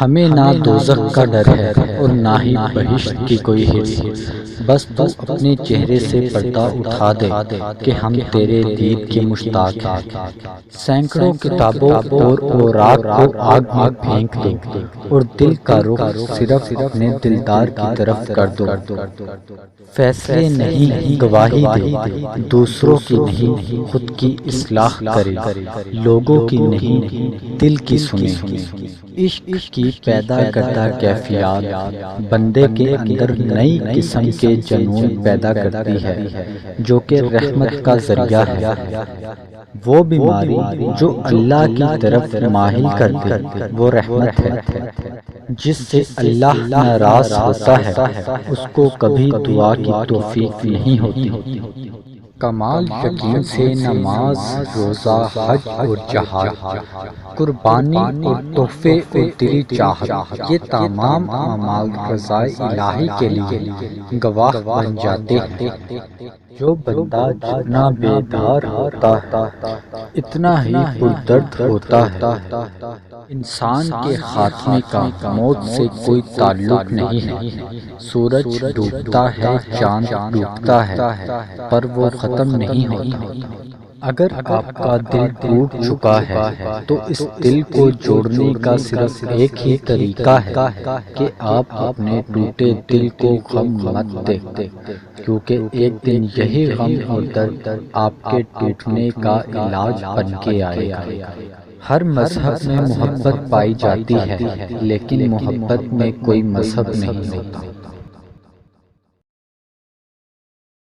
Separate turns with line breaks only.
ہمیں نہ دوزخ کا ڈر ہے اور نہ ہی بہشت کی کوئی حرص، بس تو اپنے چہرے سے پردہ اٹھا دے کہ ہم تیرے دید کے مشتاق ہیں۔ سینکڑوں کتابوں اور اوراق کو آگ میں پھینک دو اور دل کا رخ صرف اپنے دلدار کی طرف کر دو۔ فیصلے نہیں گواہی دے، دوسروں کی نہیں خود کی اصلاح کرے، لوگوں کی نہیں دل کی سنے۔ عشق کی پیدا کردہ کیفیات بندے کے اندر نئی قسم کے جنون پیدا کرتی ہے جو کہ رحمت کا ذریعہ ہے۔ وہ بیماری جو اللہ کی طرف مائل کر دے وہ رحمت ہے۔ جس سے اللہ ناراض ہوتا ہے اس کو کبھی دعا کی توفیق نہیں ہوتی۔ کمال یقین سے نماز، روزہ، حج اور جہاد، قربانی اور تحفے اور دلی چاہت، یہ تمام اعمال رضائے الہی کے لیے گواہ بن جاتے ہیں۔ جو بندہ جتنا بیدار ہوتا ہے اتنا ہی پردرد ہوتا ہے۔ انسان کے خاتمے کا موت سے کوئی تعلق نہیں ہے۔ سورج ڈوبتا ہے، چاند ڈوبتا ہے، پر وہ ختم نہیں ہوتا۔ اگر آپ کا دل ٹوٹ چکا ہے تو اس دل کو جوڑنے کا صرف ایک ہی طریقہ ہے کہ آپ اپنے ٹوٹے دل کو غم مت دیں، کیونکہ ایک دن یہی غم اور درد آپ کے ٹوٹنے کا علاج بن کے آئے گا۔ ہر مذہب میں محبت پائی جاتی ہے لیکن محبت میں کوئی مذہب نہیں ہوتا۔